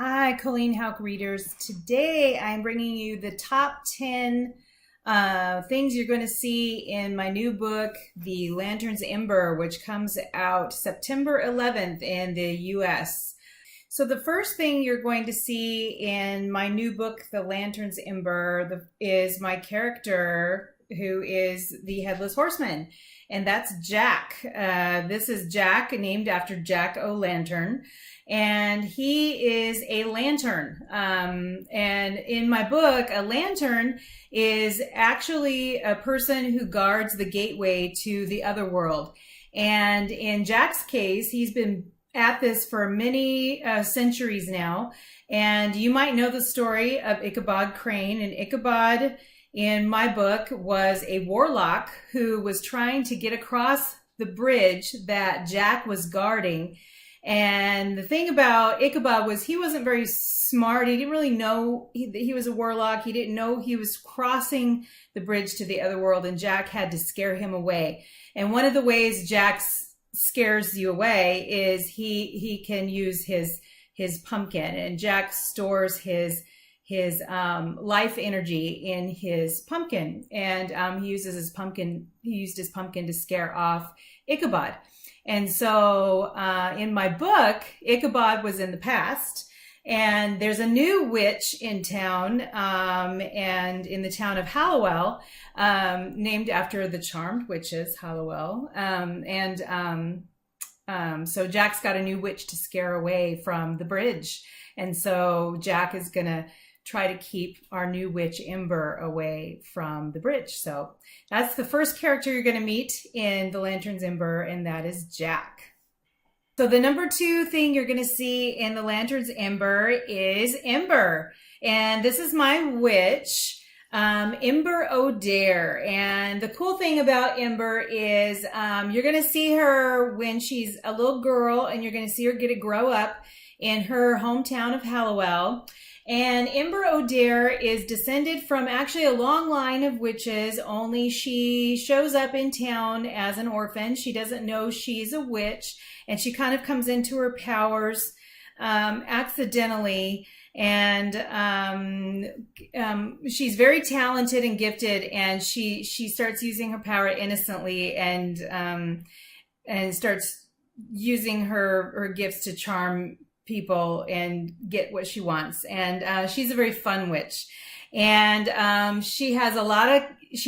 Hi, Colleen Houck readers. Today I'm bringing you the top 10 things you're going to see in my new book, The Lantern's Ember, which comes out September 11th in the US. So the first thing you're going to see in my new book, The Lantern's Ember, is my character who is the Headless Horseman, and that's Jack. This is Jack, named after Jack O'Lantern, and he is a lantern. And in my book, a lantern is actually a person who guards the gateway to the other world. And in Jack's case, he's been at this for many centuries now. And you might know the story of Ichabod Crane. And Ichabod, in my book, was a warlock who was trying to get across the bridge that Jack was guarding. And the thing about Ichabod was he wasn't very smart. He didn't really know he was a warlock. He didn't know he was crossing the bridge to the other world, and Jack had to scare him away. And one of the ways Jack scares you away is he can use his pumpkin, and Jack stores his life energy in his pumpkin, and he used his pumpkin to scare off Ichabod. And so in my book, Ichabod was in the past, and there's a new witch in town, and in the town of Hallowell, named after the charmed witches, Hallowell. So Jack's got a new witch to scare away from the bridge. And so Jack is going to try to keep our new witch Ember away from the bridge. So that's the first character you're going to meet in The Lantern's Ember, and that is Jack. So the number 2 thing you're going to see in The Lantern's Ember is Ember. And this is my witch, Ember O'Dare. And the cool thing about Ember is you're going to see her when she's a little girl, and you're going to see her get to grow up in her hometown of Hallowell. And Ember O'Dare is descended from actually a long line of witches, only she shows up in town as an orphan. She doesn't know she's a witch, and she kind of comes into her powers accidentally. And she's very talented and gifted, and she starts using her power innocently, and starts using her gifts to charm people and get what she wants. And she's a very fun witch, and she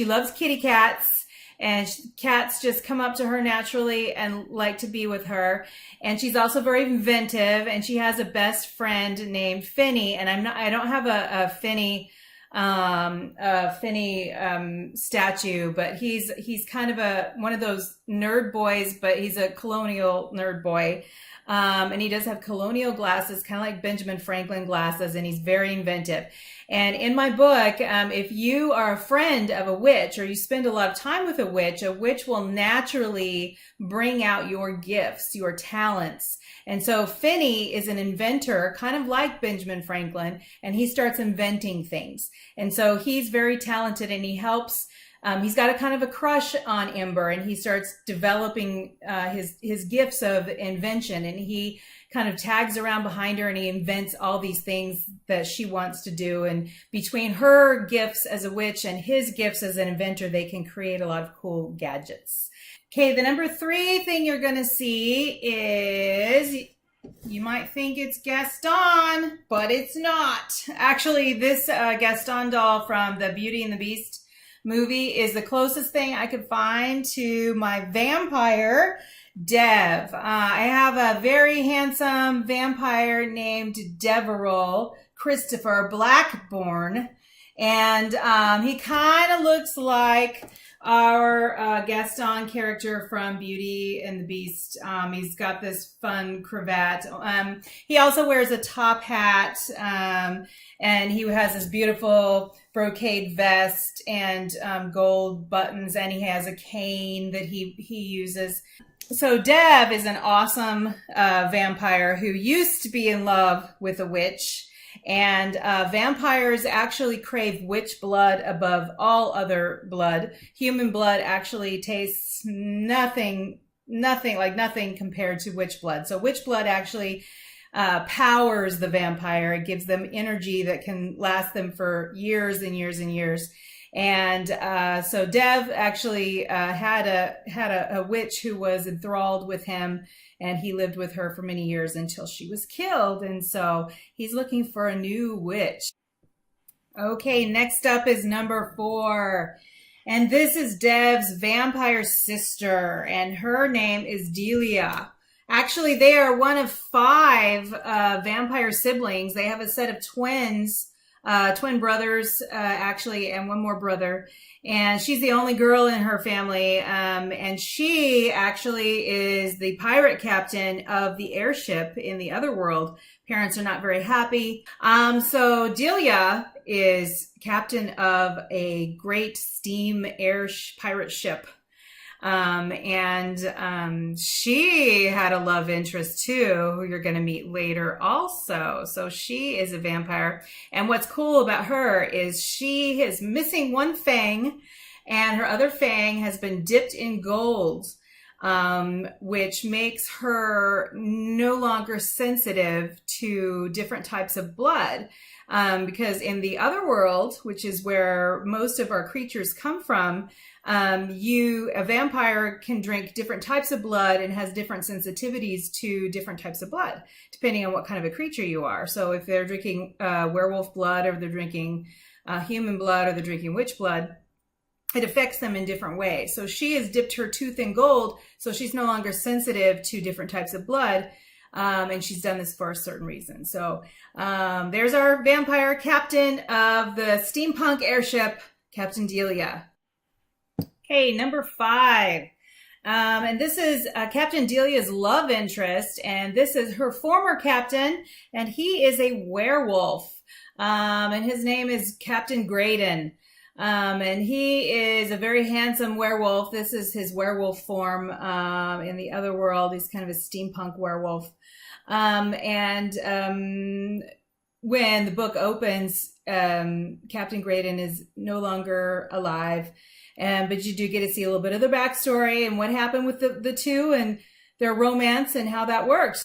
loves kitty cats, and cats just come up to her naturally and like to be with her. And she's also very inventive, and she has a best friend named Finny. And I don't have a Finny statue, but he's kind of one of those nerd boys, but he's a colonial nerd boy. And he does have colonial glasses, kind of like Benjamin Franklin glasses, and he's very inventive. And in my book, if you are a friend of a witch, or you spend a lot of time with a witch will naturally bring out your gifts, your talents. And so Finney is an inventor, kind of like Benjamin Franklin, and he starts inventing things. And so he's very talented, and he helps. He's got a kind of a crush on Ember, and he starts developing his gifts of invention, and he kind of tags around behind her, and he invents all these things that she wants to do. And between her gifts as a witch and his gifts as an inventor, they can create a lot of cool gadgets. Okay, the number 3 thing you're going to see is, you might think it's Gaston, but it's not. Actually, this Gaston doll from the Beauty and the Beast movie is the closest thing I could find to my vampire, Dev. I have a very handsome vampire named Deverell Christopher Blackburn, and he kind of looks like our Gaston character from Beauty and the Beast. He's got this fun cravat. He also wears a top hat, and he has this beautiful brocade vest and gold buttons, and he has a cane that he uses. So Dev is an awesome vampire who used to be in love with a witch. And vampires actually crave witch blood above all other blood. Human blood actually tastes nothing compared to witch blood. So witch blood actually powers the vampire. It gives them energy that can last them for years and years and years. And so Dev actually had a witch who was enthralled with him, and he lived with her for many years until she was killed. And so he's looking for a new witch. Okay, next up is number 4. And this is Dev's vampire sister, and her name is Delia. Actually, they are one of 5 vampire siblings. They have a set of twins, twin brothers, actually, and one more brother. And she's the only girl in her family. And she actually is the pirate captain of the airship in the other world. Parents are not very happy. So Delia is captain of a great steam pirate ship. She had a love interest too, who you're going to meet later also. So she is a vampire. And what's cool about her is she is missing one fang, and her other fang has been dipped in gold, which makes her no longer sensitive to different types of blood. Because in the other world, which is where most of our creatures come from, a vampire can drink different types of blood and has different sensitivities to different types of blood, depending on what kind of a creature you are. So if they're drinking werewolf blood, or they're drinking human blood, or they're drinking witch blood, it affects them in different ways. So she has dipped her tooth in gold, so she's no longer sensitive to different types of blood. And she's done this for a certain reason. So there's our vampire captain of the steampunk airship, Captain Delia. Okay, number 5. And this is Captain Delia's love interest. And this is her former captain. And he is a werewolf. And his name is Captain Graydon. And he is a very handsome werewolf. This is his werewolf form. In the other world, he's kind of a steampunk werewolf. When the book opens, Captain Graydon is no longer alive. But you do get to see a little bit of the backstory and what happened with the two and their romance and how that works.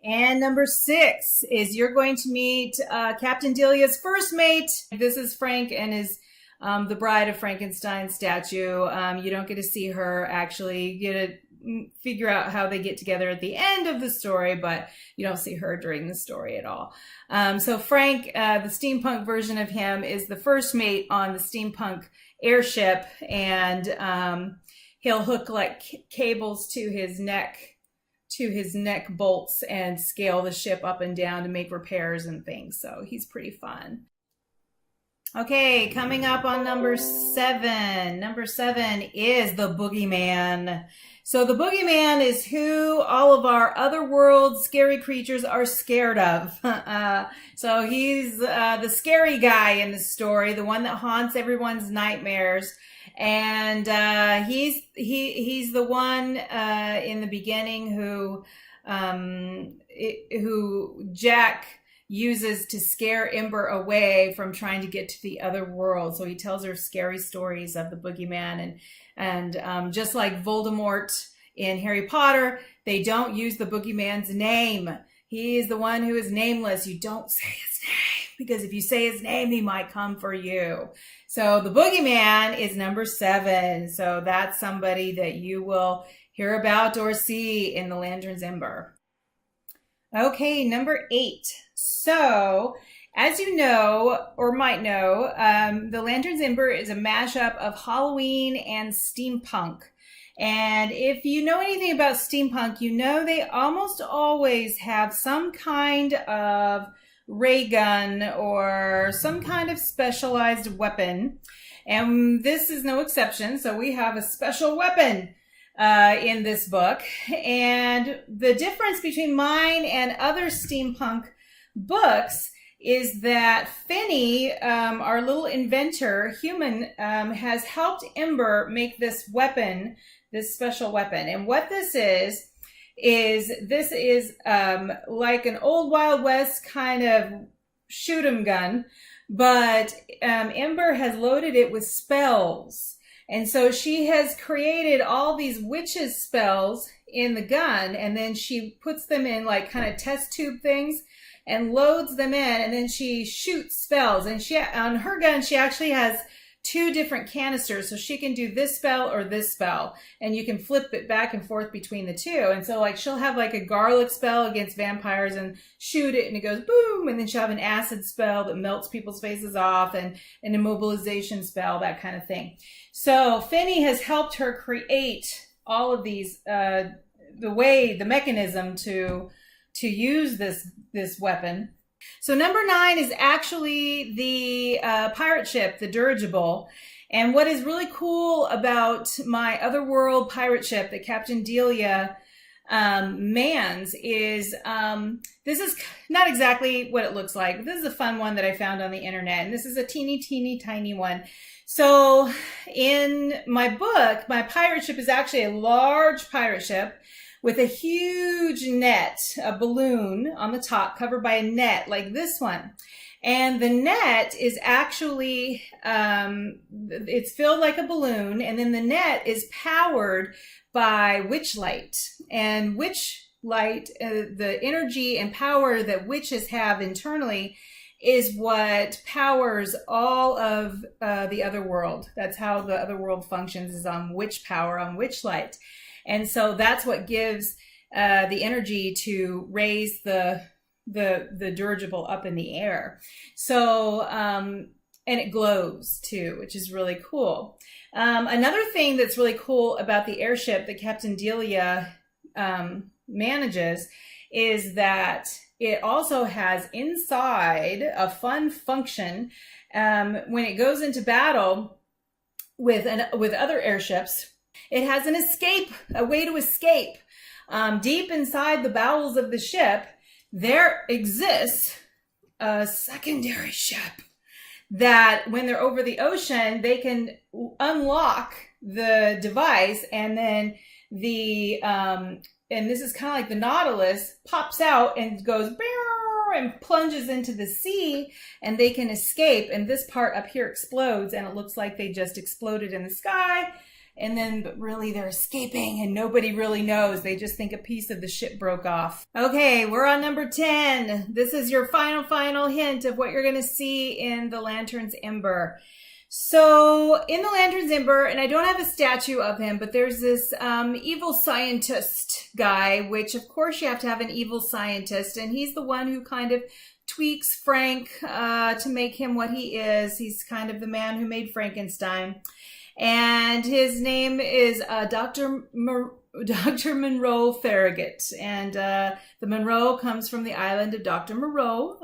And number 6 is you're going to meet Captain Delia's first mate. This is Frank and his the Bride of Frankenstein statue. You don't get to see her actually. You get to figure out how they get together at the end of the story, but you don't see her during the story at all. So Frank, the steampunk version of him, is the first mate on the steampunk airship, and he'll hook like cables to his neck bolts and scale the ship up and down to make repairs and things. So he's pretty fun. Okay, coming up on number 7. Number 7 is the Boogeyman. So the Boogeyman is who all of our otherworld scary creatures are scared of. So he's the scary guy in the story, the one that haunts everyone's nightmares. And he's the one in the beginning who Jack uses to scare Ember away from trying to get to the other world. So he tells her scary stories of the Boogeyman, and just like Voldemort in Harry Potter, they don't use the Boogeyman's name. He is the one who is nameless. You don't say his name, because if you say his name, he might come for you. So the Boogeyman is number 7. So that's somebody that you will hear about or see in the Lantern's Ember. Okay, number 8. So, as you know, or might know, the Lantern's Ember is a mashup of Halloween and steampunk. And if you know anything about steampunk, you know they almost always have some kind of ray gun or some kind of specialized weapon. And this is no exception. So we have a special weapon in this book. And the difference between mine and other steampunk books is that Finney, our little inventor, human, has helped Ember make this weapon, this special weapon. And what this is like an old Wild West kind of shoot 'em gun, but Ember has loaded it with spells. And so she has created all these witches spells in the gun, and then she puts them in like kind of test tube things and loads them in, and then she shoots spells. And she, on her gun, she actually has 2 different canisters, so she can do this spell or this spell, and you can flip it back and forth between the 2. And so like she'll have like a garlic spell against vampires and shoot it and it goes boom, and then she'll have an acid spell that melts people's faces off, and an immobilization spell, that kind of thing. So Finney has helped her create all of these, the mechanism to use this weapon. So number 9 is actually the pirate ship, the dirigible. And what is really cool about my Otherworld pirate ship that Captain Delia mans is, this is not exactly what it looks like. This is a fun one that I found on the internet, and this is a teeny tiny one. So in my book, my pirate ship is actually a large pirate ship with a huge net, a balloon on the top covered by a net like this one. And the net is actually, it's filled like a balloon, and then the net is powered by witch light. And witch light, the energy and power that witches have internally, is what powers all of the other world. That's how the other world functions, is on witch power, on witch light. And so that's what gives the energy to raise the dirigible up in the air. So, and it glows too, which is really cool. Another thing that's really cool about the airship that Captain Delia manages is that it also has inside a fun function. When it goes into battle with other airships, it has an escape, a way to escape. Deep inside the bowels of the ship, there exists a secondary ship that when they're over the ocean, they can unlock the device, and then and this is kind of like the Nautilus, pops out and goes and plunges into the sea, and they can escape. And this part up here explodes, and it looks like they just exploded in the sky. And then, but really they're escaping and nobody really knows. They just think a piece of the ship broke off. Okay, we're on number 10. This is your final hint of what you're going to see in the Lantern's Ember. So in the Lantern's Ember, and I don't have a statue of him, but there's this evil scientist guy, which of course you have to have an evil scientist. And he's the one who kind of tweaks Frank to make him what he is. He's kind of the man who made Frankenstein. And his name is Dr. Monroe Farragut. And the Monroe comes from the island of Dr. Moreau.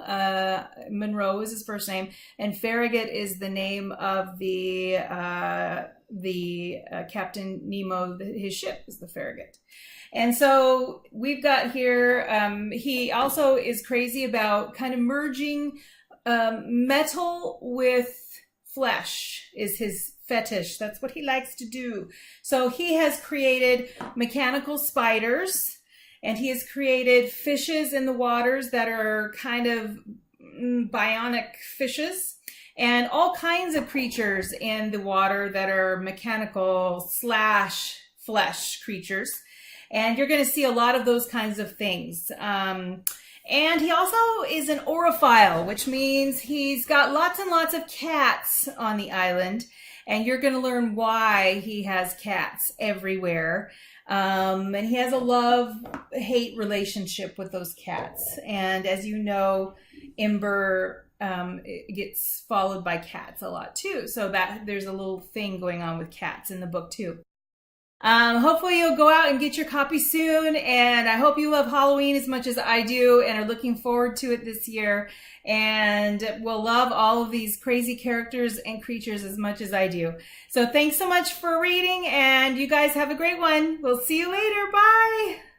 Monroe is his first name. And Farragut is the name of the Captain Nemo, his ship is the Farragut. And so we've got here, he also is crazy about kind of merging metal with flesh is his fetish. That's what he likes to do. So he has created mechanical spiders, and he has created fishes in the waters that are kind of bionic fishes, and all kinds of creatures in the water that are mechanical / flesh creatures. And you're going to see a lot of those kinds of things. And he also is an orophile, which means he's got lots and lots of cats on the island. And you're going to learn why he has cats everywhere. And he has a love-hate relationship with those cats. And as you know, Ember gets followed by cats a lot too. So that there's a little thing going on with cats in the book too. Hopefully you'll go out and get your copy soon, and I hope you love Halloween as much as I do and are looking forward to it this year, and will love all of these crazy characters and creatures as much as I do. So thanks so much for reading, and you guys have a great one. We'll see you later. Bye!